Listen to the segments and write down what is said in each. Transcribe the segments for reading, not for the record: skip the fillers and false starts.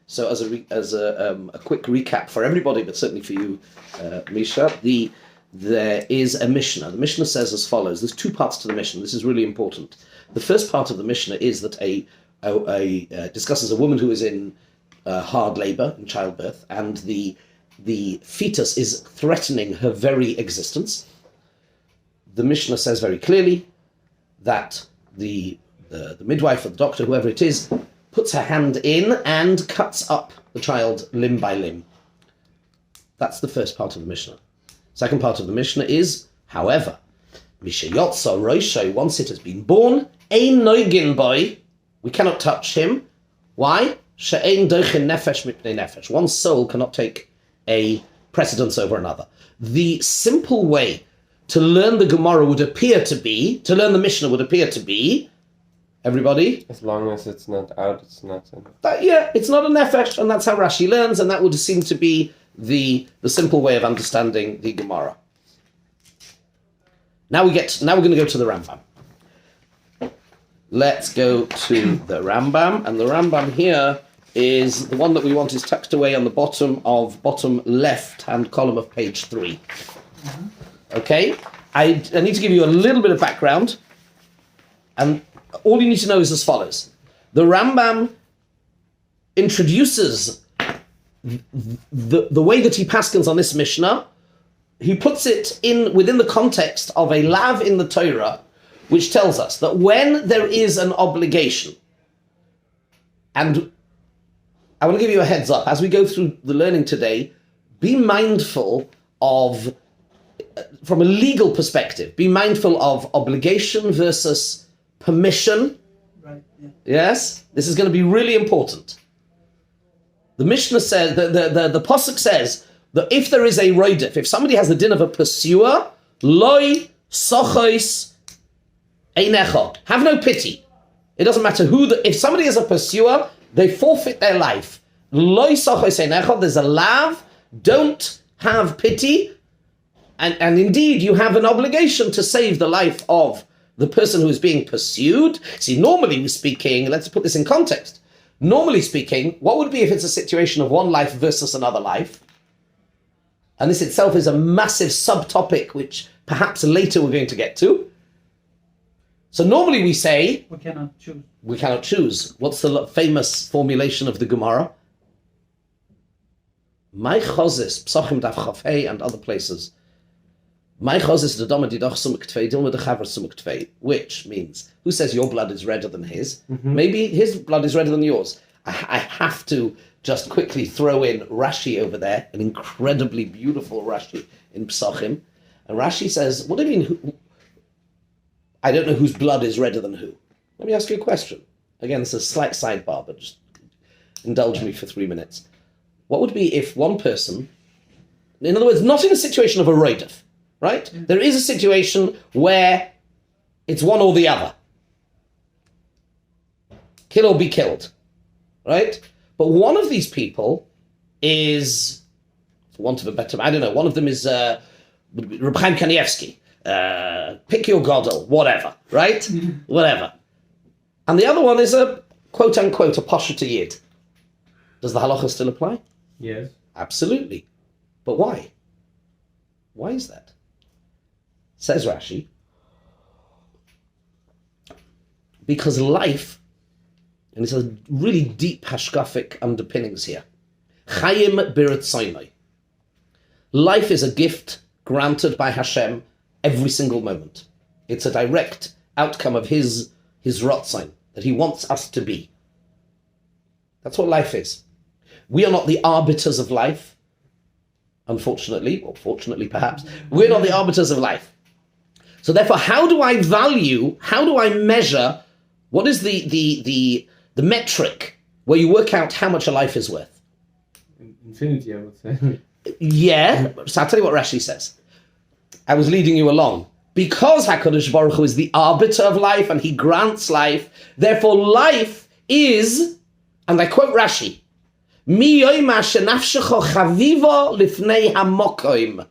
So as a quick recap for everybody, but certainly for you, Misha, there is a Mishnah. The Mishnah says as follows. There's two parts to the Mishnah. This is really important. The first part of the Mishnah is that discusses a woman who is in hard labor, in childbirth, and the fetus is threatening her very existence. The Mishnah says very clearly that the midwife or the doctor, whoever it is, puts her hand in and cuts up the child limb by limb. That's the first part of the Mishnah. Second part of the Mishnah is, however, Mishayotza Roisho, once it has been born, Ein Noigin boy, we cannot touch him. Why? She'ein doichin nefesh mipnei nefesh. One soul cannot take a precedence over another. The simple way to learn the Gemara would appear to be, to learn the Mishnah would appear to be, everybody? As long as it's not out, it's not in. It's not a nefesh, and that's how Rashi learns, and that would seem to be the simple way of understanding the Gemara. Now we're going to go to the Rambam. Let's go to the Rambam, and the Rambam here is the one that we want is tucked away on the bottom left-hand column of page 3. Mm-hmm. Okay? I need to give you a little bit of background, and all you need to know is as follows. The Rambam introduces the way that he paskins on this Mishnah. He puts it within the context of a lav in the Torah, which tells us that when there is an obligation, and I want to give you a heads up, as we go through the learning today, be mindful of, from a legal perspective, be mindful of obligation versus permission. Right. Yeah. Yes? This is going to be really important. The Mishnah says, the Pasuk says, that if there is a roidif, if somebody has the din of a pursuer, loy sochos einecha, have no pity. It doesn't matter if somebody is a pursuer, they forfeit their life. Loy sochos einecha, there's a lav, don't have pity, and indeed you have an obligation to save the life of the person who is being pursued. See, normally speaking, let's put this in context. Normally speaking, what would be if it's a situation of one life versus another life? And this itself is a massive subtopic, which perhaps later we're going to get to. So normally we say... We cannot choose. We cannot choose. What's the famous formulation of the Gemara? My chozis, Psachim Daf Chafei, and other places. My chozis d'dama didach sumuk tvei, dilma d'chaver sumuk tvei. Which means, who says your blood is redder than his? Mm-hmm. Maybe his blood is redder than yours. I have to just quickly throw in Rashi over there, an incredibly beautiful Rashi in Psachim. And Rashi says, what do you mean, I don't know whose blood is redder than who? Let me ask you a question. Again, it's a slight sidebar, but just indulge me for 3 minutes. What would be if one person, in other words, not in a situation of a roidif, right? Mm-hmm. There is a situation where it's one or the other. Kill or be killed, right? But one of these people is, for want of a better, I don't know, one of them is Reb Chaim Kanievsky, pick your Godel, whatever, right? Mm-hmm. Whatever. And the other one is a quote-unquote a Pashut Yid. Does the halacha still apply? Yes. Absolutely. But why? Why is that? Says Rashi, because life, and it's a really deep hashkafic underpinnings here. Chayim b'ritzaynai. Life is a gift granted by Hashem every single moment. It's a direct outcome of His rotzain, that He wants us to be. That's what life is. We are not the arbiters of life, unfortunately, or fortunately perhaps. We're not the arbiters of life. So therefore, how do I measure, what is the metric where you work out how much a life is worth? Infinity, I would say. Yeah, so I'll tell you what Rashi says. I was leading you along. Because HaKadosh Baruch Hu is the arbiter of life and He grants life, therefore life is, and I quote Rashi, Mi yoyma shenafshecho chavivo lifnei hamokoim.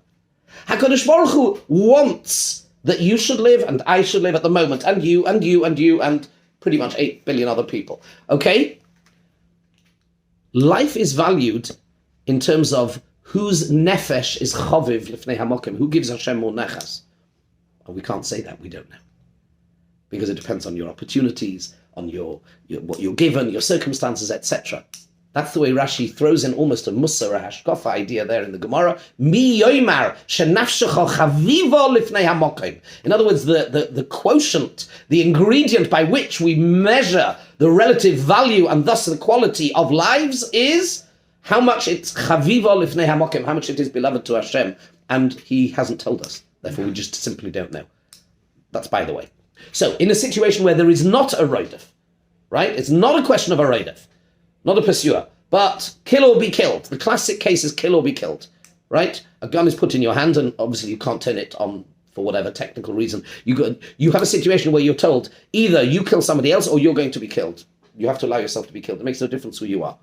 HaKadosh Baruch Hu wants that you should live and I should live at the moment, and you, and you, and you, and pretty much 8 billion other people. Okay? life is valued in terms of whose nefesh is choviv lifnei hamokim, who gives Hashem more nechas. And we can't say that, we don't know. Because it depends on your opportunities, on your what you're given, your circumstances, etc. That's the way Rashi throws in almost a Musar, a Hashkafa idea there in the Gemara. Mi yoimar shenafshecha chaviva lifnei hamokim. In other words, the quotient, the ingredient by which we measure the relative value and thus the quality of lives is how much it's chaviva lifnei hamokim, how much it is beloved to Hashem. And he hasn't told us. Therefore, we just simply don't know. That's by the way. So, in a situation where there is not a roidef, right? It's not a question of a roidef, not a pursuer, but kill or be killed. The classic case is kill or be killed, right? A gun is put in your hand, and obviously you can't turn it on for whatever technical reason. You have a situation where you're told either you kill somebody else or you're going to be killed. You have to allow yourself to be killed. It makes no difference who you are.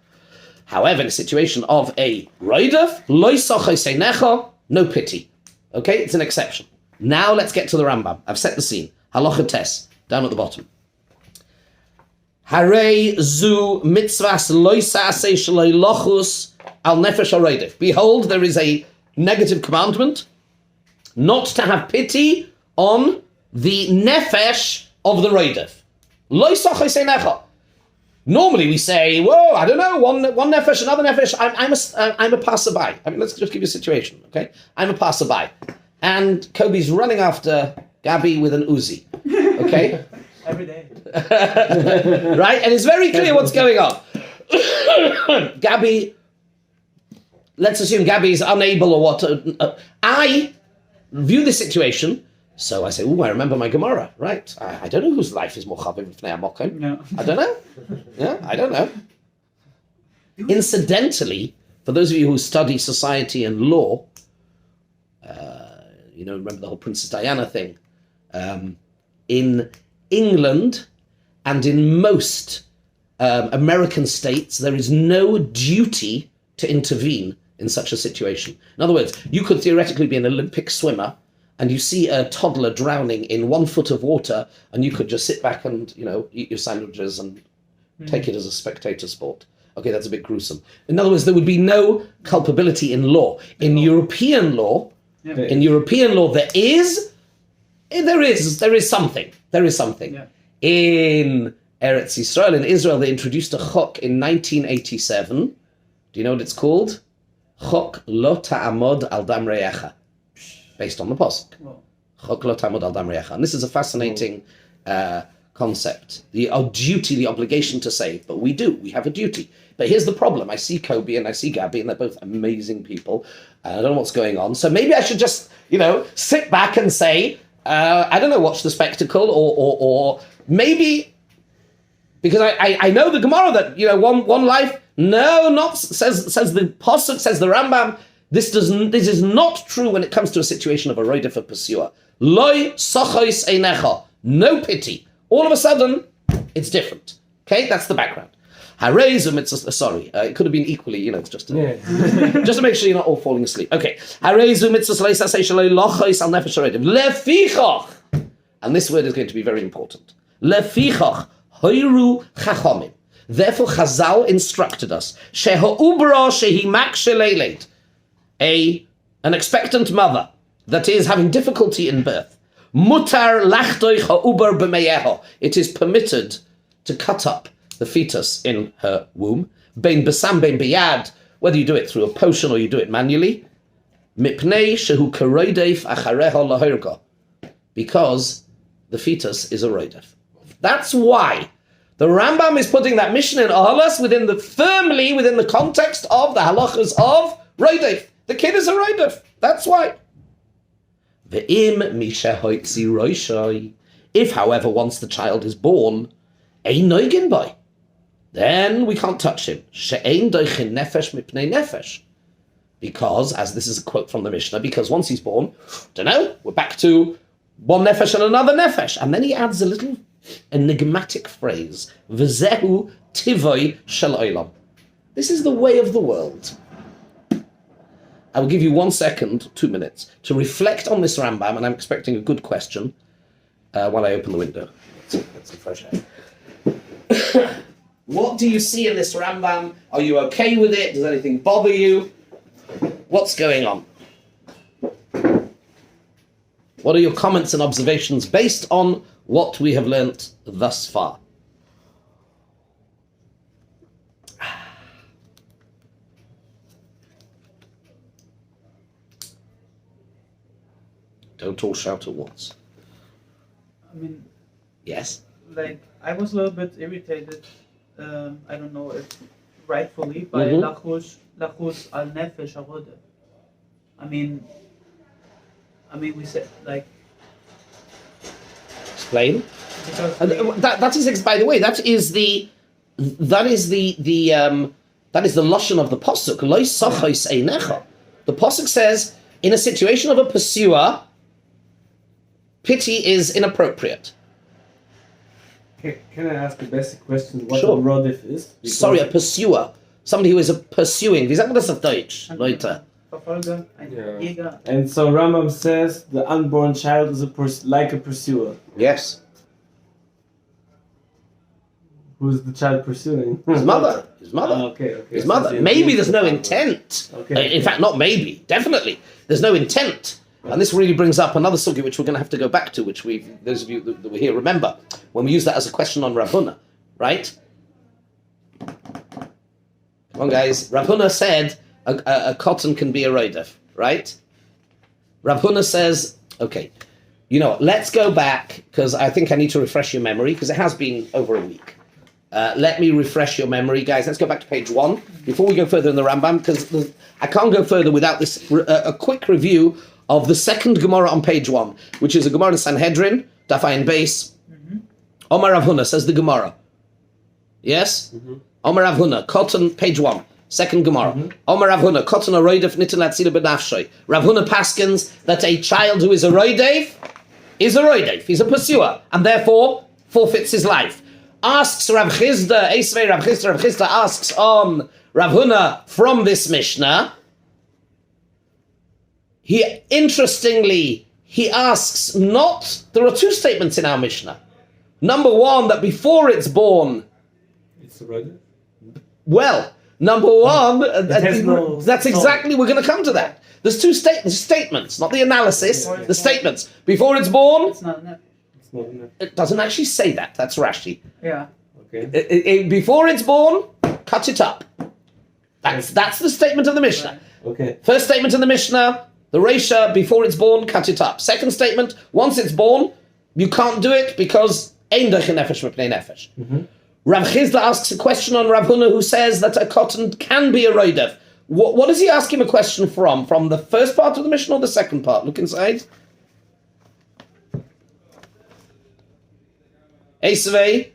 However, in a situation of a roidef, loy sochai seinecha, no pity. Okay, it's an exception. Now let's get to the Rambam. I've set the scene. Halacha tes, down at the bottom. Harei zu mitzvahs loisa asei shaloi lochus al nefesh haroidef. Behold, there is a negative commandment not to have pity on the nefesh of the roidef. Loisa chaysenecha. Normally we say, whoa, I don't know, one nefesh, another nefesh. I'm a passerby. I mean, let's just give you a situation, okay? I'm a passerby, and Kobe's running after Gabby with an Uzi, okay? Every day. Right? And it's very clear what's going on. Gabby, let's assume Gabby is unable or what. I view the situation, so I say, I remember my Gemara, right? I don't know whose life is more chavim v'fnei hamokim. No. I don't know. Yeah, I don't know. Incidentally, for those of you who study society and law, remember the whole Princess Diana thing. In England and in most American states, there is no duty to intervene in such a situation. In other words, you could theoretically be an Olympic swimmer and you see a toddler drowning in 1 foot of water, and you could just sit back and, eat your sandwiches and take it as a spectator sport. Okay, that's a bit gruesome. In other words, there would be no culpability in law. In European law, there is something. There is something. Yeah. In Eretz Yisrael, in Israel, they introduced a chok in 1987. Do you know what it's called? Chok lo ta'amod al dam re'echa. Based on the pasuk. Chok lo ta'amod al dam re'echa. And this is a fascinating concept. The duty, the obligation to save. But we have a duty. But here's the problem. I see Kobe and I see Gabby, and they're both amazing people. I don't know what's going on. So maybe I should just, sit back and say, watch the spectacle, or maybe, because I know the Gemara that, one life, says the Pasuk, says the Rambam, this is not true when it comes to a situation of a roidef of pursuer. Loi sochos einecha, no pity. All of a sudden, it's different. Okay, that's the background. It could have been equally, it's just to make sure you're not all falling asleep. Okay. And this word is going to be very important. Therefore, Chazal instructed us, an expectant mother that is having difficulty in birth, it is permitted to cut up the fetus in her womb, bein besam bein biyad, whether you do it through a potion or you do it manually, mipnei shehu karoidef achareha lahorga, because the fetus is a roidef. That's why the Rambam is putting that Mishnah in Ahalas firmly within the context of the halachas of roidef. The kid is a roidef. That's why. Ve'im misha hoitzi roishai. If, however, once the child is born, ein noigin boy, then we can't touch him. She'ein doichin nefesh mipnei nefesh. Because, as this is a quote from the Mishnah, because once he's born, we're back to one nefesh and another nefesh. And then he adds a little enigmatic phrase, V'zehu tivoi shel olam. This is the way of the world. I will give you 1 second, 2 minutes, to reflect on this Rambam, and I'm expecting a good question while I open the window. That's the fresh air. What do you see in this Rambam? Are you okay with it? Does anything bother you? What's going on? What are your comments and observations based on what we have learnt thus far? Don't all shout at once. I mean, Yes? like, I was a little bit irritated, I don't know if rightfully, by Mhm. Lachus al Nefesh Avoda. I mean, we said, like, Explain. because And that is, by the way, that is the lashon of the pasuk. Lo sachos einecha. The pasuk says, in a situation of a pursuer, pity is inappropriate. Can I ask a basic question? What Sure. a rodif is? Because- Sorry, a pursuer, somebody who is pursuing. Wie sagt man das auf Deutsch, Leute? Verfolger, ein Yeah. Jäger. And so Rambam says the unborn child is like a pursuer. Yes, Who's the child pursuing? his mother. His mother. Okay. His So mother. it's Maybe the- there's no intent. Okay. In fact, not maybe. Definitely, there's no intent. And this really brings up another sugya which we're going to have to go back to, which those of you that were here remember when we use that as a question on Rav Huna, right? Come on, guys. Rav Huna said a cotton can be a roidef, right? Rav Huna says, okay, let's go back because I think I need to refresh your memory because it has been over a week. Let me refresh your memory, guys. Let's go back to page 1 before we go further in the Rambam because I can't go further without this a quick review of the second Gemara on page 1, which is a Gemara in Sanhedrin, Daf Ayin Beis. Omar Rav Huna says the Gemara. Yes? Omar Rav Huna, cotton, page 1, second Gemara. Omar Rav Huna, cotton a roidef nitin latzila b'nafshay. Rav Huna paskins that a child who is a roidef is a roidef. He's a pursuer, and therefore forfeits his life. Asks Rav Chizda, Esvei Rav Chizda asks on Rav Huna from this Mishnah. Interestingly, he asks not, there are two statements in our Mishnah. Number one, that before it's born, It's a rodif? well, number one, has no- that's exactly, we're going to come to that. There's two statements, not the analysis, the statements. Before it's born, It's not enough. It's not enough. it doesn't actually say that, that's Rashi. Yeah. Okay. Before it's born, cut it up. That's the statement of the Mishnah. Okay. First statement in the Mishnah, the Reisha, before it's born, cut it up. Second statement, once it's born, you can't do it because ein derech nefesh mipnei nefesh. Rav Chizda asks a question on Rav Huna who says that a cotton can be a roidef. What does he ask him a question from? From the first part of the Mishnah or the second part? Look inside. Esvei.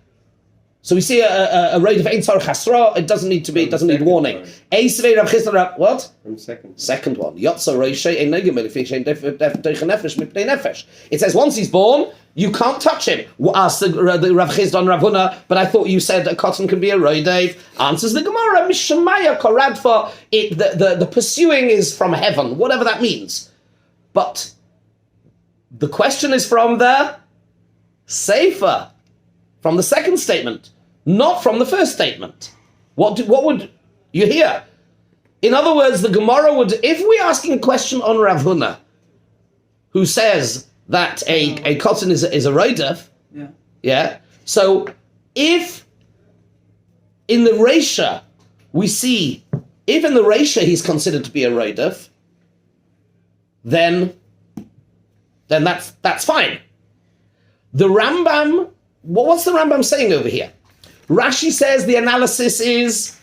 So we see a roidef ein tzarich hasra. It doesn't need to be. It doesn't need warning. Esvei Rav Chizda. What? From second. Second one. Yotza Roishe ein negem elifich ein derech nefesh mipnei nefesh. It says once he's born, you can't touch him. Asked the Rav Chizda on Rav Huna, but I thought you said a cotton can be a roidev. Answers the Gemara, Mishamaya Koradfa. The pursuing is from heaven, whatever that means. But the question is from the Sefer, from the second statement, not from the first statement. What would you hear? In other words, the Gemara would, if we're asking a question on Rav Huna, who says that a cotton is a roidef, Yeah. so if in the Reisha we see, if in the Reisha he's considered to be a roidef, then that's fine. The Rambam, what's the Rambam saying over here? Rashi says the analysis is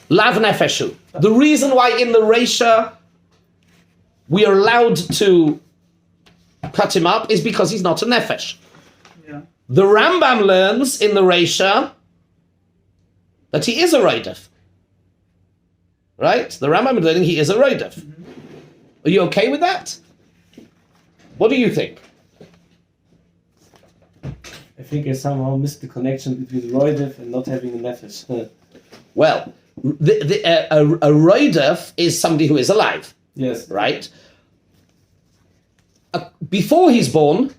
lav nefeshu. The reason why in the Reisha we are allowed to cut him up is because he's not a nefesh. Yeah. The Rambam learns in the Reisha that he is a roidef. Right? The Rambam is learning he is a roidef. Are you okay with that? What do you think? I think I somehow missed the connection between roidef and not having a nefesh. Well, a roidef is somebody who is alive, Yes. right? Before he's born,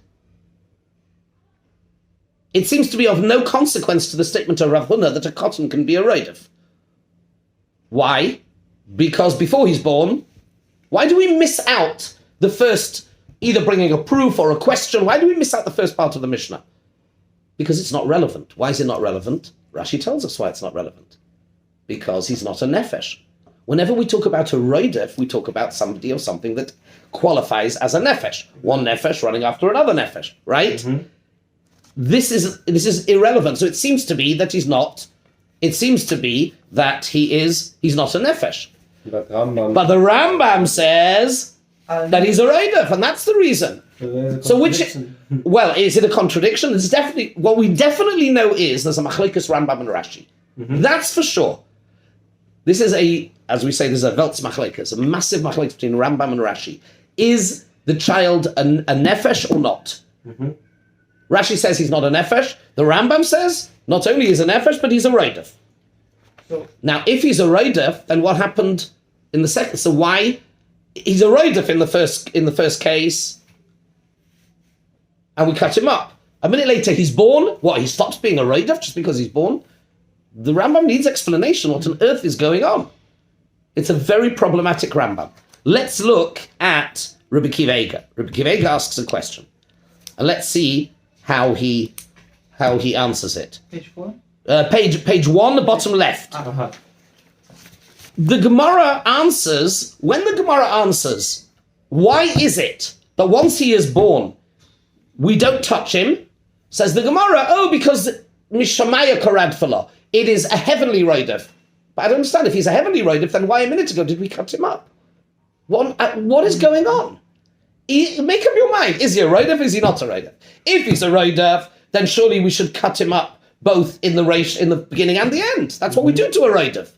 it seems to be of no consequence to the statement of Rav Huna that a cotton can be a roidev. Why? Because before he's born, why do we miss out the first, either bringing a proof or a question? Why do we miss out the first part of the Mishnah? Because it's not relevant. Why is it not relevant? Rashi tells us why it's not relevant. Because he's not a nefesh. Whenever we talk about a roidev, we talk about somebody or something that qualifies as a nefesh. One nefesh running after another nefesh, right? Mm-hmm. This is irrelevant. So it seems to be that he's not. It seems to be that he's not a nefesh. But the Rambam says that he's a roidev, and that's the reason. So which, well, is it a contradiction? It's definitely, what we definitely know is there's a machlekes Rambam and Rashi. Mm-hmm. That's for sure. This is as we say, there's a Veltz machlekes, a massive machlekes between Rambam and Rashi. Is the child a nefesh or not? Mm-hmm. Rashi says he's not a nefesh. The Rambam says not only is a nefesh, but he's a roidev. So, now, if he's a roidev, then what happened in the second? So why he's a roidev in the first case, and we cut him up. A minute later, he's born. What? He stops being a roidev just because he's born? The Rambam needs explanation. What on earth is going on? It's a very problematic Rambam. Let's look at Rabbi Kiva Eiger. Rabbi Kiva Eiger asks a question, and let's see how he answers it. Page 4? Page 1, the bottom left. Uh-huh. The Gemara answers, when the Gemara answers, why is it that once he is born, we don't touch him? Says the Gemara, because Mishamaya Karadfala, it is a heavenly roidev. But I don't understand, if he's a heavenly roidev, then why a minute ago did we cut him up? What is going on? Make up your mind. Is he a roidev? Is he not a roidev? If he's a roidev, then surely we should cut him up both in the beginning and the end. That's what we do to a roidev.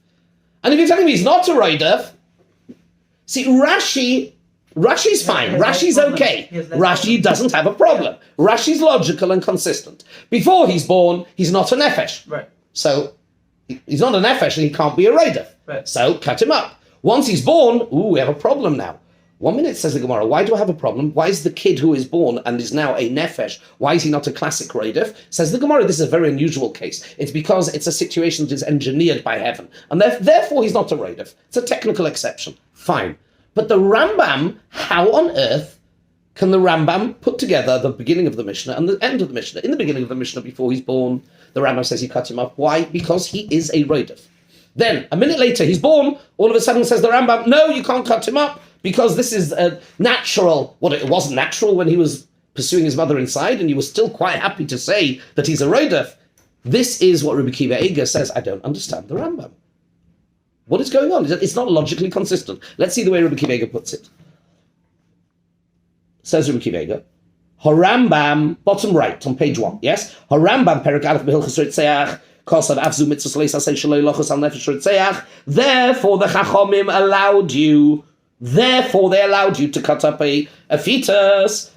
And if you're telling me he's not a roidev, see, Rashi's fine. Rashi's okay. Rashi doesn't have a problem. Rashi's logical and consistent. Before he's born, he's not a nefesh. Right. So he's not a nefesh and he can't be a roidev. Right. So cut him up. Once he's born, we have a problem now. 1 minute, says the Gemara, why do I have a problem? Why is the kid who is born and is now a nefesh, why is he not a classic roidev? Says the Gemara, this is a very unusual case. It's because it's a situation that is engineered by heaven. And therefore he's not a roidev. It's a technical exception. Fine. But the Rambam, how on earth can the Rambam put together the beginning of the Mishnah and the end of the Mishnah? In the beginning of the Mishnah, before he's born, the Rambam says he cut him up. Why? Because he is a roidev. Then, a minute later, he's born. All of a sudden says the Rambam, no, you can't cut him up because this is a natural. Well, it wasn't natural when he was pursuing his mother inside, and you were still quite happy to say that he's a roidev. This is what Rabbi Kiva Eiger says, I don't understand the Rambam. What is going on? It's not logically consistent. Let's see the way Rabbi Kiva Eiger puts it. Says Rabbi Kiva Eiger, Harambam, bottom right on page 1, yes? Harambam, Perek Aleph B'Hilchos Ritzeach, Kosav Avzu Mitzvos Leis Asay Shaloi Lochos Al Nefesh Ritzeach. Therefore the Chachomim allowed you, they allowed you to cut up a fetus,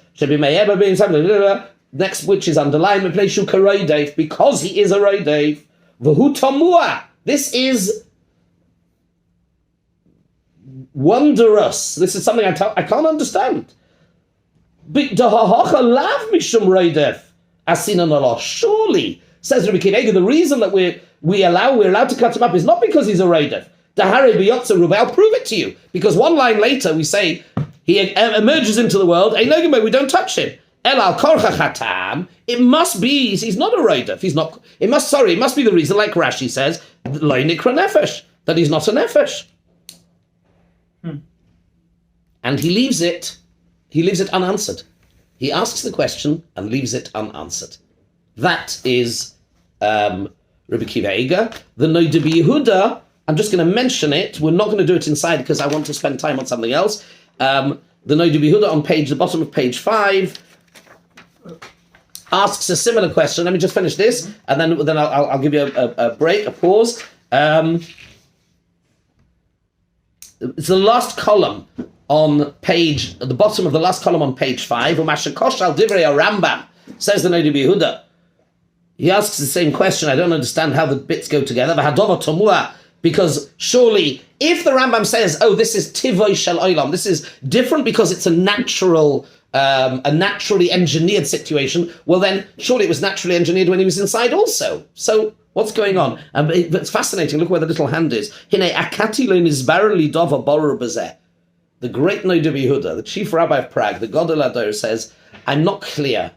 next which is underlined, because he is a roidev. V'hu Tomua. This is wondrous. This is something I can't understand. Surely, says Rabbi Kiva Eiger, the reason that we're allowed to cut him up is not because he's a roidev. I'll prove it to you. Because one line later we say he emerges into the world. We don't touch him. It must be he's not a roidev. It must be the reason, like Rashi says, lo nikra nefesh, that he's not a nefesh. And he leaves it unanswered. He asks the question and leaves it unanswered. That is Rabbi Kiva Eiger. The Noida B'Yehuda, I'm just going to mention it. We're not going to do it inside because I want to spend time on something else. The Noida B'Yehuda on the bottom of page 5 asks a similar question. Let me just finish this, and then I'll give you a break, a pause. It's the last column on at the bottom of the last column on page 5. U'mashakosh al divrei Rambam, says the Noida B'Yehuda. He asks the same question. I don't understand how the bits go together. V'hadova tomua, because surely, if the Rambam says, this is tivoi shel olam, this is different because it's a natural a naturally engineered situation, well then, surely it was naturally engineered when he was inside also. So, what's going on? But it's fascinating. Look where the little hand is. The great Noda Yehuda, the chief rabbi of Prague, the Godel Ador, says, I'm not clear.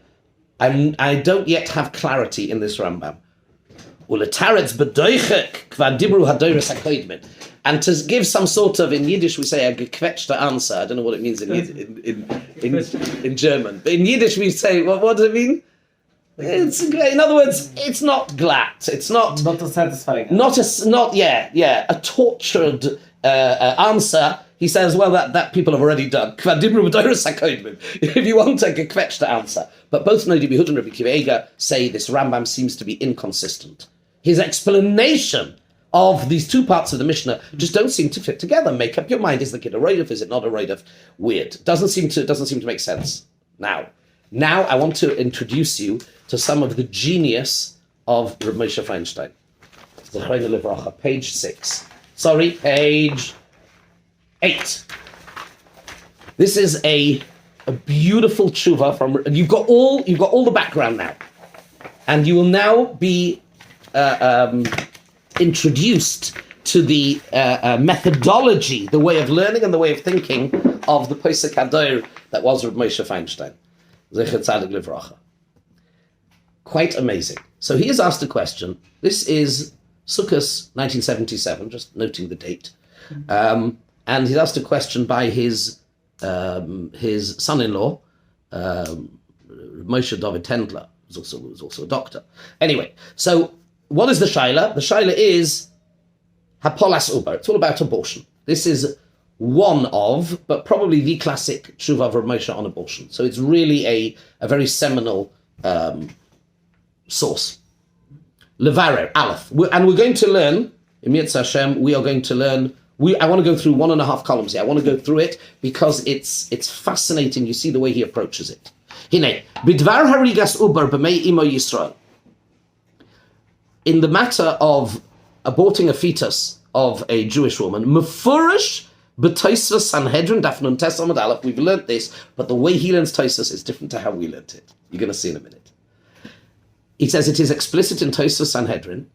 I don't yet have clarity in this Rambam. And to give some sort of, in Yiddish we say a gequetschte answer. I don't know what it means in German. But in Yiddish we say, what does it mean? In other words, it's not glatt. It's not a satisfying. A tortured answer. He says, well, that people have already done. If you want a gequetschte answer. But both Noda Yehuda and Rabbi Akiva Eiger say this Rambam seems to be inconsistent. His explanation of these two parts of the Mishnah just don't seem to fit together. Make up your mind. Is the kid a roidif? Is it not a roidif? Weird. Doesn't seem to make sense. Now I want to introduce you to some of the genius of Reb Moshe Feinstein. Page 6. Sorry, page 8. This is a beautiful tshuva from. You've got all the background now, and you will now be introduced to the methodology, the way of learning and the way of thinking of the Posek Hador that was Reb Moshe Feinstein. Zecher Tzadik Livracha. Quite amazing. So he has asked a question. This is Sukkot 1977, just noting the date. And he's asked a question by his son-in-law, Moshe David Tendler, who was also a doctor. Anyway, so what is the shaila? The shaila is Hapolas Uber. It's all about abortion. This is one of, but probably the classic tshuva of Rav Moshe on abortion. So it's really a very seminal source. Levarer, Aleph. And we're going to learn, in Yetz Hashem, we are going to learn, I want to go through 1.5 columns here. I want to go through it because it's fascinating. You see the way he approaches it. Hine, Bidvar Harigas Uber B'mei Imo Yisrael. In the matter of aborting a fetus of a Jewish woman, Mefurish B'Tosfos Sanhedrin Daf Nun Tes Amud Aleph. We've learnt this, but the way he learns Tosfos is different to how we learnt it. You're going to see in a minute. He says it is explicit in Tosfos Sanhedrin,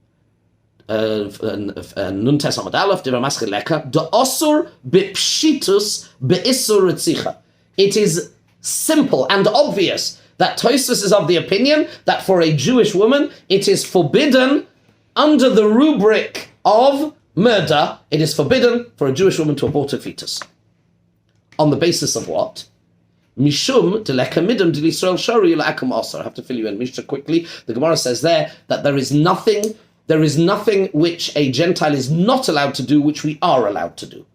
Nun Tes Amud Aleph, Divrei Maschil Leka, De Osur B'Pshitus B'Isur Ritzicha. It is simple and obvious that Tosfos is of the opinion that for a Jewish woman, it is forbidden under the rubric of murder. It is forbidden for a Jewish woman to abort a fetus. On the basis of what? Mishum deleka midam del Yisrael shari la'akum asar. I have to fill you in, Mishnah, quickly. The Gemara says there that there is nothing which a Gentile is not allowed to do, which we are allowed to do.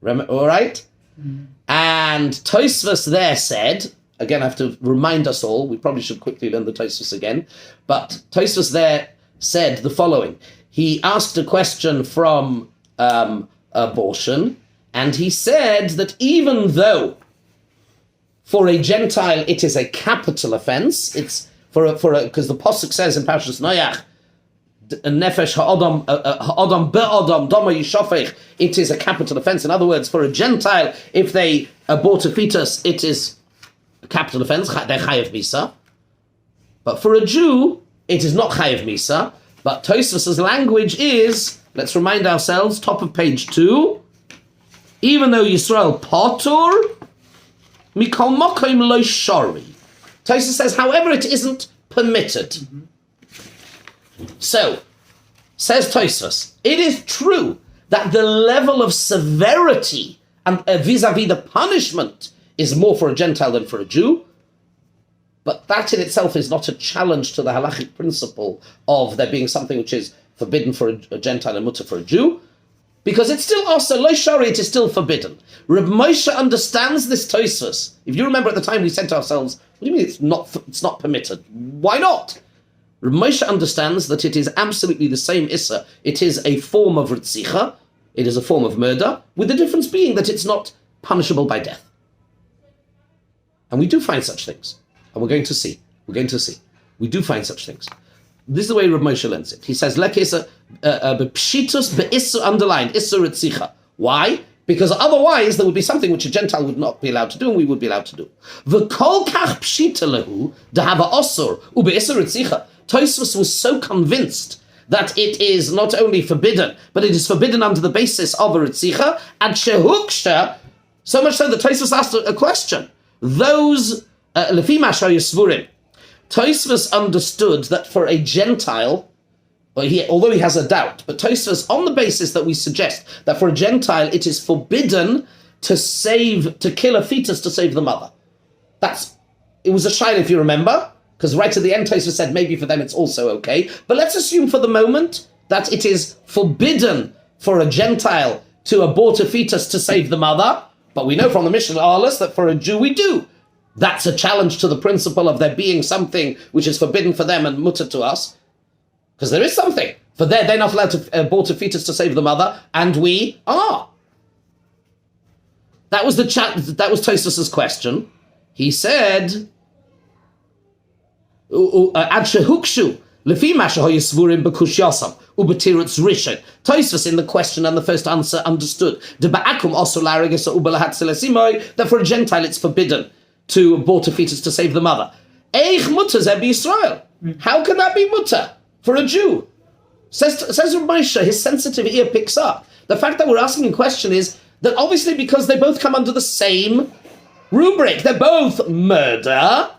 All right? Mm. And Tosfos there said, again, I have to remind us all, we probably should quickly learn the Tosfos again, but Tosfos there said the following. He asked a question from abortion, and he said that even though for a Gentile it is a capital offense, it's because the Pasuk says in Parshas Noach, Nefesh ha'adam be'adam dama yishafech, it is a capital offense. In other words, for a Gentile, if they abort a fetus, it is a capital offense, they're chayav misa. But for a Jew, it is not chayav misa. But Tosfos' language is, let's remind ourselves, top of page 2, even though Yisrael patur, mikol mokim lo shari. Tosfos says, however, it isn't permitted. Mm-hmm. So, says Tosfos, it is true that the level of severity and vis-a-vis the punishment is more for a Gentile than for a Jew, but that in itself is not a challenge to the halachic principle of there being something which is forbidden for a Gentile and mutter for a Jew, because it's still also, lo shari, it is still forbidden. Reb Moshe understands this Tosfos. If you remember at the time we said to ourselves, what do you mean it's not permitted? Why not? Reb Moshe understands that it is absolutely the same issa. It is a form of ritzicha, it is a form of murder, with the difference being that it's not punishable by death. And we do find such things. And we're going to see. We do find such things. This is the way Reb Moshe learns it. He says, underlined, issa ritzicha. Why? Because otherwise there would be something which a Gentile would not be allowed to do and we would be allowed to do. V'kol kach pshita lehu dehava osur ube'isur etzicha. Tosfos was so convinced that it is not only forbidden, but it is forbidden under the basis of a Ritzicha, and Shehuksha, so much so that Tosfos asked a question. Those, Lefi Masha Yisvurim, Tosfos understood that for a Gentile, although he has a doubt, but Tosfos, on the basis that we suggest that for a Gentile it is forbidden to kill a fetus to save the mother. It was a shayla, if you remember, because right at the end, Tosfos said maybe for them it's also okay. But let's assume for the moment that it is forbidden for a Gentile to abort a fetus to save the mother. But we know from the Mishnah Aleph that for a Jew we do. That's a challenge to the principle of there being something which is forbidden for them and mutter to us. Because there is something. For they're not allowed to abort a fetus to save the mother, and we are. That was Tosfos's question. He said, Tosfos in the question and the first answer understood that for a Gentile it's forbidden to abort a fetus to save the mother. How can that be mutter for a Jew? Says Moshe, his sensitive ear picks up. The fact that we're asking a question is that obviously because they both come under the same rubric, they're both murder,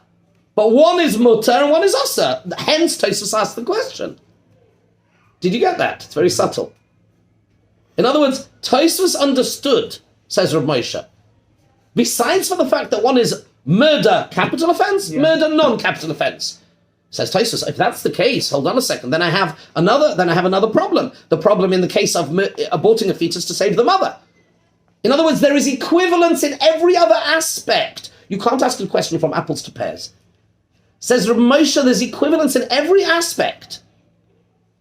but one is mutter and one is asa. Hence, Tosfos asked the question. Did you get that? It's very subtle. In other words, Tosfos understood, says Rav Moshe, besides for the fact that one is murder capital offense, murder non-capital offense. Says Tosfos, if that's the case, hold on a second, then I have another problem. The problem in the case of aborting a fetus to save the mother. In other words, there is equivalence in every other aspect. You can't ask a question from apples to pears. Says Rav Moshe, there's equivalence in every aspect.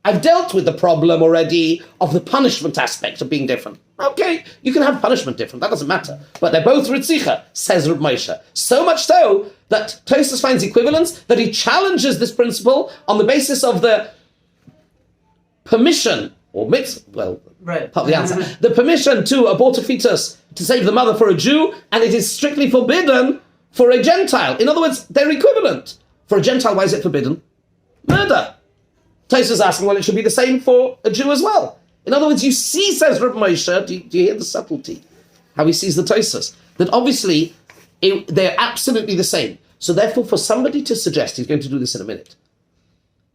I've dealt with the problem already of the punishment aspect of being different. Okay, you can have punishment different, that doesn't matter. But they're both Ritzicha, says Rav Moshe. So much so that Tosfos finds equivalence, that he challenges this principle on the basis of the permission, or part of the answer, the permission to abort a fetus to save the mother for a Jew, and it is strictly forbidden for a Gentile. In other words, they're equivalent. For a Gentile, why is it forbidden? Murder. Tosfos is asking, well, it should be the same for a Jew as well. In other words, you see, says Rav Moshe, do you hear the subtlety? How he sees the Tosfos? That obviously, they're absolutely the same. So therefore, for somebody to suggest, he's going to do this in a minute,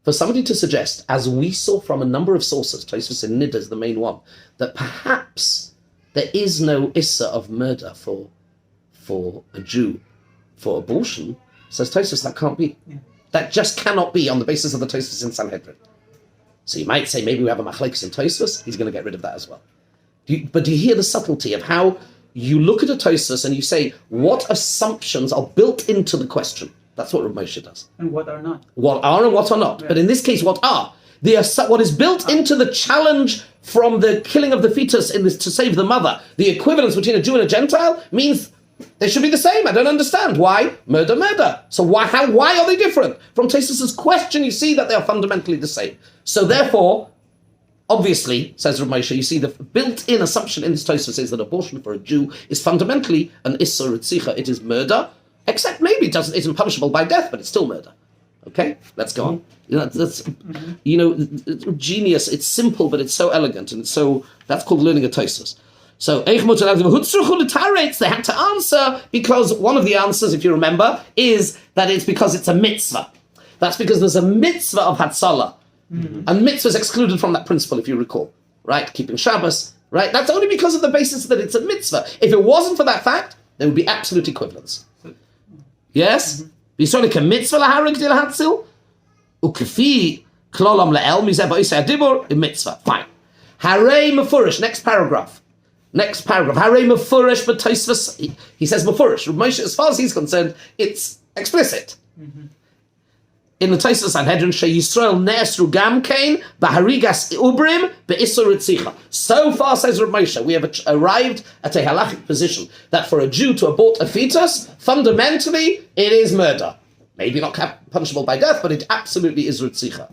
for somebody to suggest, as we saw from a number of sources, Tosfos in Nida is the main one, that perhaps there is no issa of murder for a Jew for abortion, says Tosfos, that can't be. Yeah. That just cannot be on the basis of the Tosfos in Sanhedrin. So you might say maybe we have a machlokes in Tosfos, he's going to get rid of that as well. But do you hear the subtlety of how you look at a Tosfos and you say, what assumptions are built into the question? That's what Rav Moshe does. And what are not. What are and what are not. Yeah. But in this case, what are? What is built into the challenge from the killing of the fetus in this to save the mother, the equivalence between a Jew and a Gentile, means they should be the same. I don't understand. Why? Murder, murder. So why are they different? From Tosfos' question, you see that they are fundamentally the same. So therefore, obviously, says Rav Moshe, you see the built-in assumption in this Tosfos is that abortion for a Jew is fundamentally an Issur Ritzicha. It is murder, except maybe it isn't punishable by death, but it's still murder. Okay, let's go on. That's genius. It's simple, but it's so elegant, and that's called learning a Tosfos. So, they had to answer because one of the answers, if you remember, is that it's because it's a mitzvah. That's because there's a mitzvah of Hatzalah. Mm-hmm. And mitzvah is excluded from that principle, if you recall. Right? Keeping Shabbos. Right? That's only because of the basis that it's a mitzvah. If it wasn't for that fact, there would be absolute equivalence. Yes? B'yisrael mitzvah laharig dil hatzil. Ukefi klolam le'el mizeh ba'isei adibur in mitzvah. Fine. Harei mefurish. Next paragraph. Harei mefurish, but Tosfos, he says mefurish. Rav Moshe, as far as he's concerned, it's explicit. Mm-hmm. In the Tosfos Sanhedrin, Yisrael ne'esru gam kain b'harigas ubrim be'isur ritzicha. So far, says Rav Moshe, we have arrived at a halachic position that for a Jew to abort a fetus, fundamentally, it is murder. Maybe not punishable by death, but it absolutely is ritzicha.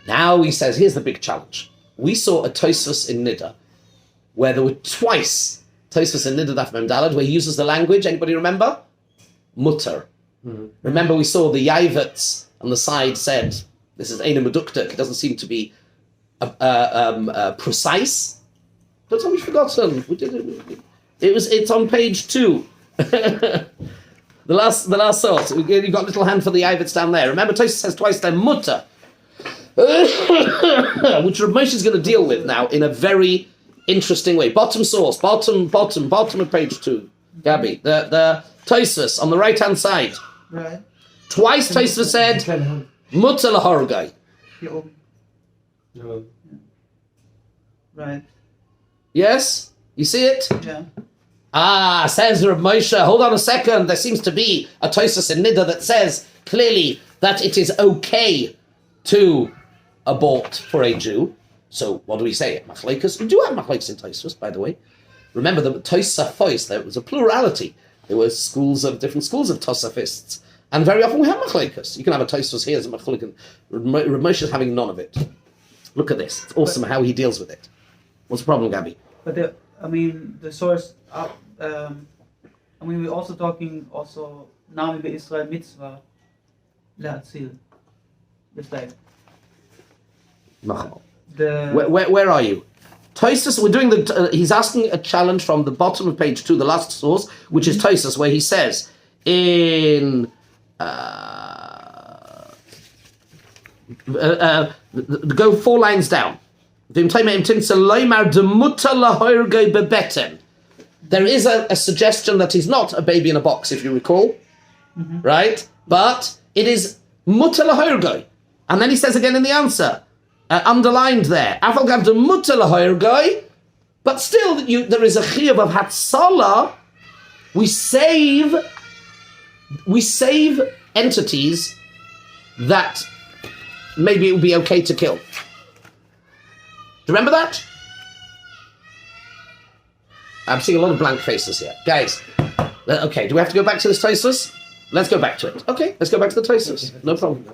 Now he says, here's the big challenge. We saw a Tosfos in Nida where there were twice Tosfos in Niddah Daf Mem Daled, where he uses the language. Anybody remember? Mutter. Mm-hmm. Remember we saw the Yavets on the side said, this is Eina Meduktik. It doesn't seem to be precise. Don't tell me you've forgotten. It's on page 2. the last source. You've got a little hand for the Yavets down there. Remember Tosfos says twice there, Mutter. Which Rav Moshe is going to deal with now in a very interesting way. Bottom source, bottom of page 2. Gabby, the Tosfos on the right hand side. Right. Twice Tosfos said Mutter lahorgai. No. Right. Yes, you see it. Yeah. Says Rav Moshe. Hold on a second. There seems to be a Tosfos in Niddah that says clearly that it is okay to abort for a Jew. So what do we say? Machlekes. We do have machlekes in Tosfos, by the way. Remember the Tosafos. There was a plurality. There were different schools of Tosafists, and very often we have machlekes. You can have a Tosfos here as a machlek, and Rav Moshe is having none of it. Look at this. It's awesome how he deals with it. What's the problem, Gabby? But the source. We're also talking Nami be Israel mitzvah le'atzil. It's like where are you? Tosfos, we're doing he's asking a challenge from the bottom of page 2, the last source, which is Tosfos, where he says in go 4 lines down. There is a suggestion that he's not a baby in a box, if you recall, right? But it is mutter lahorgai, and then he says again in the answer, underlined there, afal gav de mutter lahorgai, but still there is a chiyuv of hatzalah. We save entities that maybe it would be okay to kill. Do you remember that? I'm seeing a lot of blank faces here. Guys, okay, do we have to go back to this Tosfos? Let's go back to it. Okay, let's go back to the Tosfos. No problem.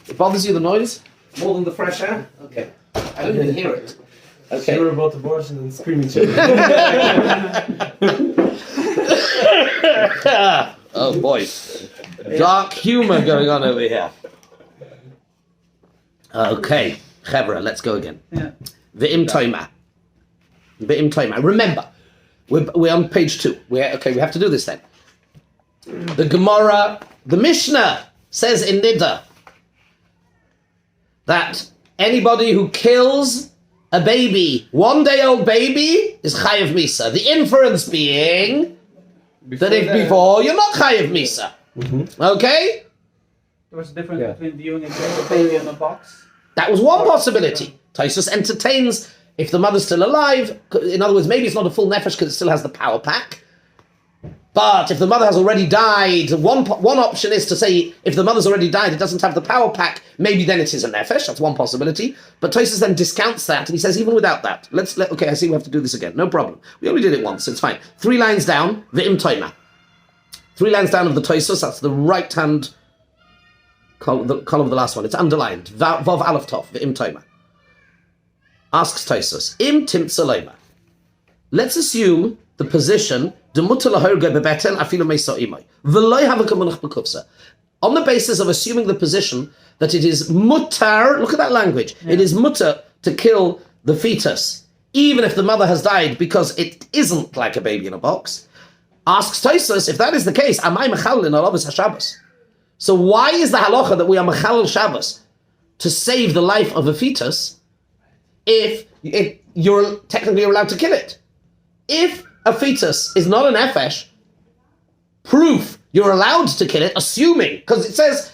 It bothers you, the noise? More than the fresh air? Okay. I don't even hear it. Okay. Sure about abortion and screaming. Oh boy. Dark humor going on over here. Okay. Chabura, let's go again. Yeah. V'im toima. Remember, we're on page 2. We have to do this then. The Gemara, the Mishnah says in Niddah that anybody who kills a baby, 1-day-old baby, is chayav misa. The inference being that if before, you're not chayav misa. Mm-hmm. Okay? There was a difference between viewing a baby in a box. That was one possibility. Tosfos entertains if the mother's still alive. In other words, maybe it's not a full nefesh because it still has the power pack. But if the mother has already died, one option is to say if the mother's already died, it doesn't have the power pack. Maybe then it is a nefesh. That's one possibility. But Tosfos then discounts that and he says even without that, okay, I see we have to do this again. No problem. We only did it once. It's fine. 3 lines down. V'im toima. 3 lines down of the Tosfos. That's the right hand. The column of the last one, it's underlined. Vav Aleph Tov, V'im Toima. Asks Tosfos, Im Timtzalema. Let's assume the position, on the basis of assuming the position that it is mutar, look at that language, it is mutar to kill the fetus, even if the mother has died, because it isn't like a baby in a box. Asks Tosfos, if that is the case, Amai Mechalin Alavas HaShabbos. So why is the halacha that we are mechalel Shabbos to save the life of a fetus if you're technically allowed to kill it? If a fetus is not an nefesh, proof you're allowed to kill it, assuming, because it says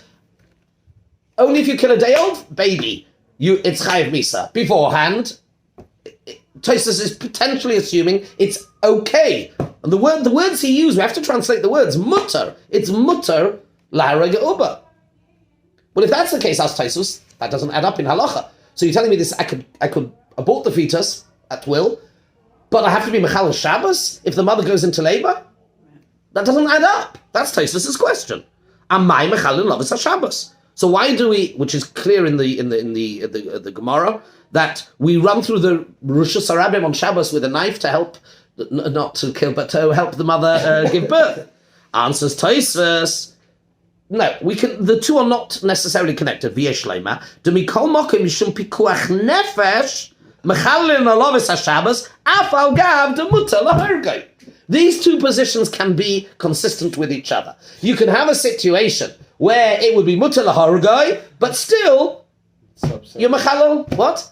only if you kill a day-old baby, it's chayav misa. Beforehand, Tosfos is potentially assuming it's okay. And the words he used, we have to translate the words. Mutter. It's mutter. Well, if that's the case, asks Tosfos, that doesn't add up in halacha. So you're telling me this? I could abort the fetus at will, but I have to be mechal Shabbos if the mother goes into labor? That doesn't add up. That's Tosfos' question. Amai mechalin lavas Shabbos. So why do we, which is clear in the Gemara, that we run through the Rishus Harabim on Shabbos with a knife to help, not to kill, but to help the mother give birth? Answers Tosfos. No, we can. The two are not necessarily connected. V'yesh leima demikol mokim mishum pikuach nefesh mechalin alovis haShabbos af al gav demuta lahargay. These two positions can be consistent with each other. You can have a situation where it would be muta lahargay, but still you're mechalel what?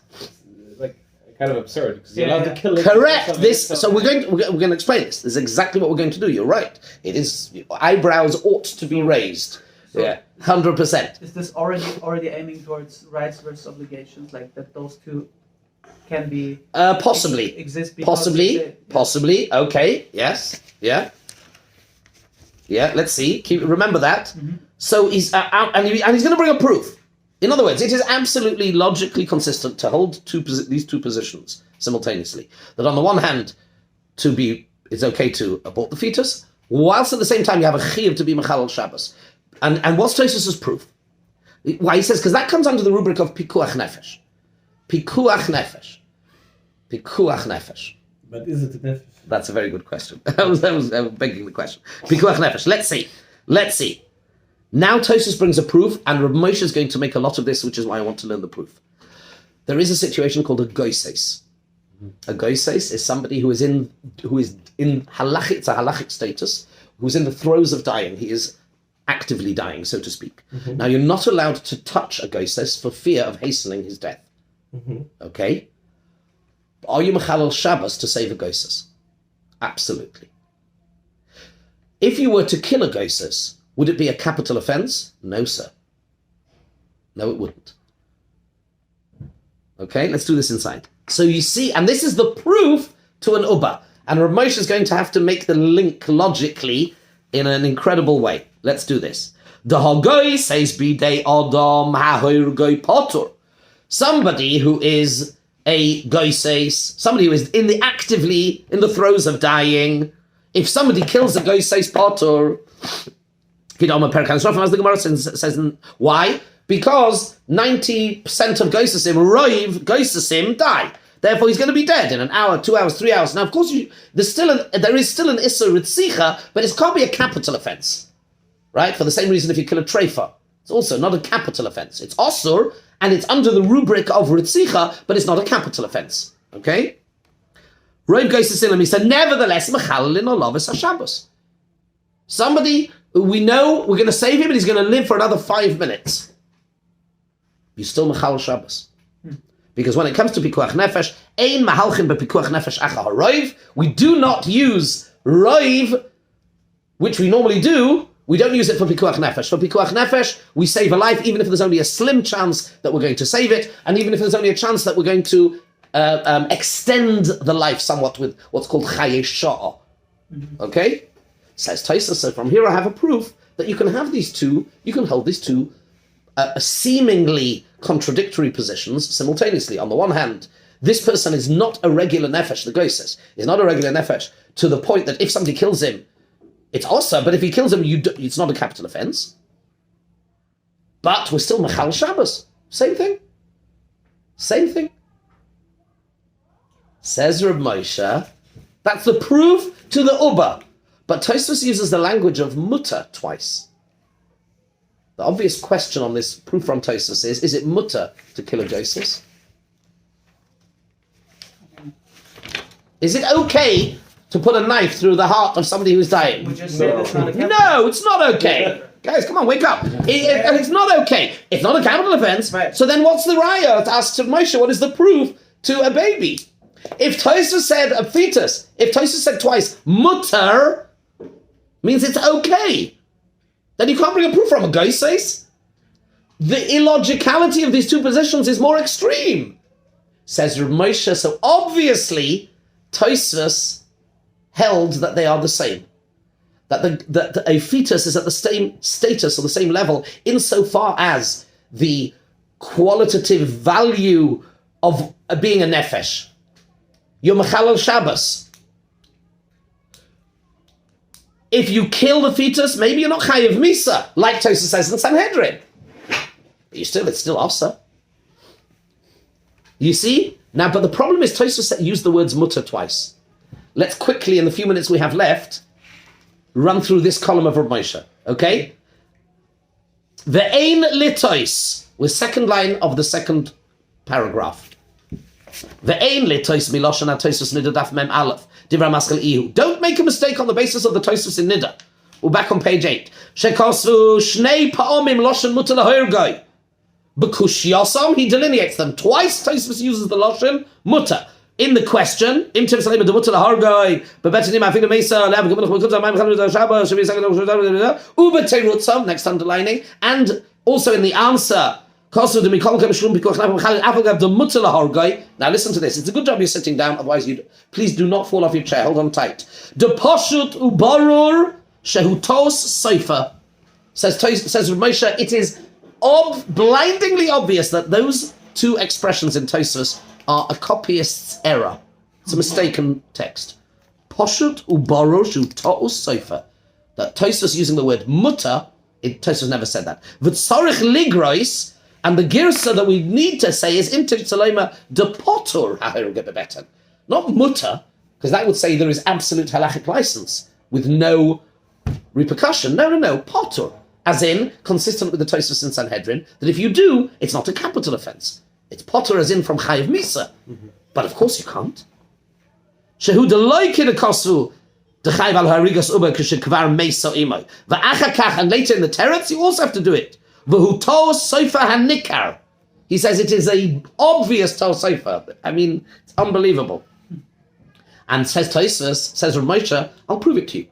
Like kind of absurd because you're allowed to kill it. Correct. So we're going to explain this. This is exactly what we're going to do. You're right. It is eyebrows ought to be raised. So Yeah, 100%. Is this already aiming towards rights versus obligations, like that those two can be Possibly. exist? because Possibly. they- Possibly. Okay. Yes. Yeah. Yeah. Let's see. Remember that. So he's out, and he's going to bring a proof. In other words, it is absolutely logically consistent to hold these two positions simultaneously. That on the one hand, it's okay to abort the fetus, whilst at the same time you have a chiyuv to be mechalel Shabbos. And what's Tosfos' proof? Why he says, because that comes under the rubric of pikuach nefesh. Pikuach nefesh. Pikuach nefesh. But is it a nefesh? That's a very good question. I was begging the question. Pikuach nefesh. Let's see. Now Tosfos brings a proof, and Reb Moshe is going to make a lot of this, which is why I want to learn the proof. There is a situation called a goises. A goises is somebody who is in halachic, it's a halachic status, who's in the throes of dying. He is actively dying, so to speak. Now, you're not allowed to touch a goises for fear of hastening his death. Okay? Are you mechalel Shabbos to save a goises? Absolutely. If you were to kill a goises, would it be a capital offense? No, sir. No, it wouldn't. Okay, let's do this inside. So you see, and this is the proof to an Uba. And Rav Moshe is going to have to make the link logically in an incredible way. Let's do this. The Hagoy says bidei Adam ha'horgoy potur. Somebody who is a goises, somebody who is actively in the throes of dying. If somebody kills a goises potur, as the Gemara says, why? Because 90% of goisesim die. Therefore, he's going to be dead in an hour, 2 hours, 3 hours. Now, of course, there is still an issur ritzicha, but it can't be a capital offense, right? For the same reason, if you kill a treifa, it's also not a capital offense. It's osur, and it's under the rubric of ritzicha, but it's not a capital offense. Okay? Rov goisesim, he said, nevertheless, mechalelin olavis haShabbos. Somebody we know we're going to save him, and he's going to live for another 5 minutes. You still mechal Shabbos. Because when it comes to pikuach nefesh, ein mahalchim bepikuach nefesh acha haroiv. We do not use roiv, which we normally do. We don't use it for pikuach nefesh. For pikuach nefesh, we save a life, even if there's only a slim chance that we're going to save it, and even if there's only a chance that we're going to extend the life somewhat with what's called chaye sha'ah. Okay? Says Tosfos, so from here I have a proof that you can have these two, you can hold these two seemingly contradictory positions simultaneously. On the one hand, this person is not a regular nefesh, the goises, is not a regular nefesh, to the point that if somebody kills him, it's also, but if he kills him, it's not a capital offense. But we're still mechal Shabbos. Same thing. Says Reb Moshe, that's the proof to the Uba. But Tosfos uses the language of mutter twice. The obvious question on this proof from Tosfos is it mutter to kill a goises? Is it okay to put a knife through the heart of somebody who's dying? We just said it's not a capital. No, it's not okay. Guys, come on, wake up. It's not okay. It's not a capital offense. Right. So then what's the raya to ask to Moshe, what is the proof to a baby? If Tosfos said a fetus, if Tosfos said twice, mutter, means it's okay. Then you can't bring a proof from a goises. The illogicality of these two positions is more extreme. Says Reb Moshe, so obviously Tosfos held that they are the same. That a fetus is at the same status or the same level insofar as the qualitative value of being a nefesh. You're mechalel Shabbos. If you kill the fetus, maybe you're not chayiv misa, like Tosfos says in Sanhedrin. it's still asa. You see? Now, but the problem is Tosfos used the words mutter twice. Let's quickly, in the few minutes we have left, run through this column of Rav Moshe. Okay? Ve'ein litois, with second line of the second paragraph. Ve'ein litois miloshan ha-Tosfos nida daf mem aleph. Divra maskal ihu. Don't make a mistake on the basis of the Tosfos in nida. We're back on page 8. Shekosu shnei pa'omim loshan mutter lahorgoi. B'kushyasam, he delineates them. Twice Tosfos uses the loshan mutter. In the question, im tiv salim de mutter lahorgoi, bebetenim afilu mesa, lev gemuch b'kutzah ma'im chalul d'shabba, shavi sakad uber terutzam, next underlining, and also in the answer, kosu de mikol kem shlum pikuach nafim chalul afagav de mutter lahorgoi. Now listen to this. It's a good job you're sitting down, otherwise please do not fall off your chair. Hold on tight. De poshut ubarur shehutos sofer. Says Rav Moshe, it is blindingly obvious that those two expressions in Tosfos are a copyist's error. It's a mistaken text. Poshut ubarur shehutos sofer. That Tosfos using the word mutter, Tosfos never said that. V'tzarich ligrois, and the girsa that we need to say is imtiv tzalema de potur ha'herugah. Not mutter, because that would say there is absolute halachic license with no repercussion. No. Potur. As in, consistent with the Tosfos in Sanhedrin, that if you do, it's not a capital offense. It's potter as in from chayiv misa. But of course you can't. Shehu deloy kidakosu dechayiv al harigas uber k'shekvar mesa imay. V'achakach, and later in the teretz, you also have to do it. V'hu tol sofer hanikar. He says it is a obvious tol sofer. I mean, it's unbelievable. And says Tosfos, says Rav Moshe, I'll prove it to you.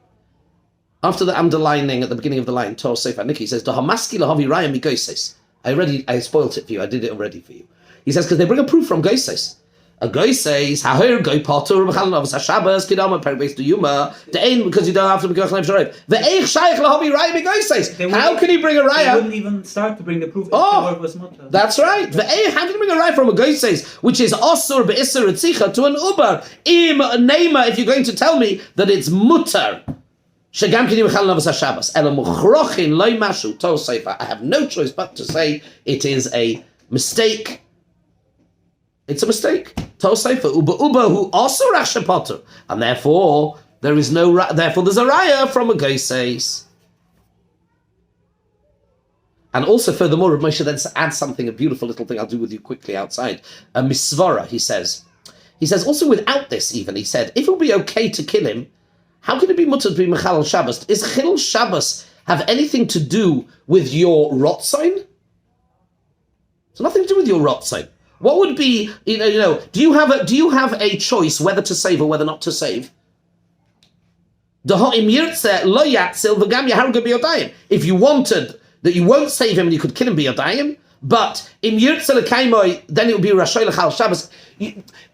After the underlining at the beginning of the line, Torah Sefer Niki says, "Dohamaski lahavi raya migoses." I spoilt it for you. I did it already for you. He says because they bring a proof from Goses. A Goses hahir go potter b'chalanavos hashabbos kidama peribes to yuma de'ain because you don't have to be going to the ve'eich shaykh lahavi raya migoses. How can he bring a raya? They wouldn't even start to bring the proof. If the word was mutter. That's right. Ve'eich, how can you bring a raya from a Goses, which is osur be'isur etzicha, to an uber im neima if you're going to tell me that it's mutter? I have no choice but to say it is a mistake. It's a mistake. And therefore there's a raya from a Goses. And also furthermore, Rav Moshe then adds something, a beautiful little thing I'll do with you quickly outside. A misvara, he says also without this even, he said, if it will be okay to kill him, how can it be mutter to be mechal Shabbos? Is chilul Shabbos have anything to do with your rotzain? It's nothing to do with your rotzain. What would be, do you have a choice whether to save or whether not to save? If you wanted that you won't save him and you could kill him biyadayim, but then it would be rashoy lechal Shabbos.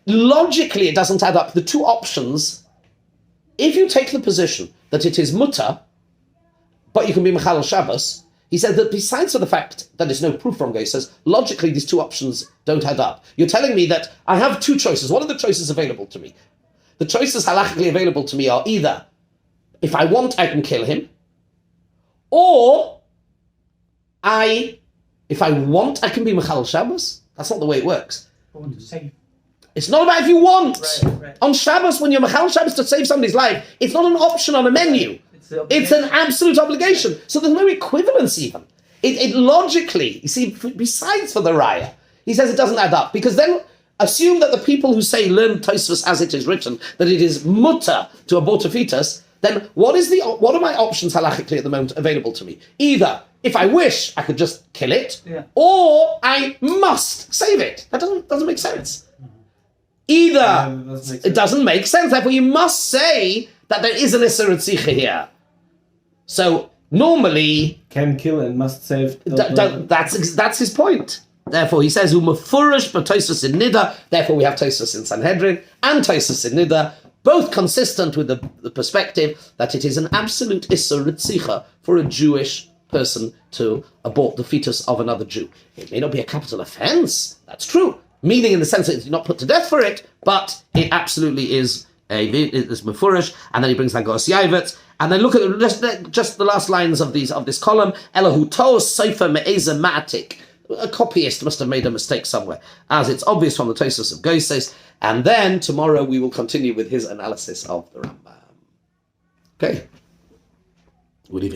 Logically, it doesn't add up. The two options. If you take the position that it is mutter, but you can be mechal Shabbos, he said that besides for the fact that there's no proof from Goses, logically these two options don't add up. You're telling me that I have two choices. What are the choices available to me? The choices halachically available to me are either, if I want, I can kill him, or if I want, I can be mechal Shabbos. That's not the way it works. I want to save. It's not about if you want. Right. On Shabbos, when you're mechal Shabbos to save somebody's life, it's not an option on a menu. It's an absolute obligation. So there's no equivalence even. It logically, you see, besides for the raya, he says it doesn't add up. Because then assume that the people who say learn Tosfos as it is written, that it is mutter to abort a fetus, then what are my options halachically at the moment available to me? Either if I wish, I could just kill it, or I must save it. That doesn't make sense. Either it doesn't make sense. Therefore, you must say that there is an Isser Tzich here. So normally, can kill and must save. That's his point. Therefore, he says umafurish but Tosfos in Nida. Therefore, we have Tosfos in Sanhedrin and Tosfos in Nida, both consistent with the perspective that it is an absolute Isser Tzich for a Jewish person to abort the fetus of another Jew. It may not be a capital offense. That's true. Meaning in the sense that you're not put to death for it, but it absolutely is mefurish. And then he brings Langos Yavet, and then look at just the last lines of this column. Elahu tos sofer me'eza ma'atik A copyist must have made a mistake somewhere, as it's obvious from the Tosfos of Goses. And then tomorrow we will continue with his analysis of the Rambam. Okay. We'll leave it.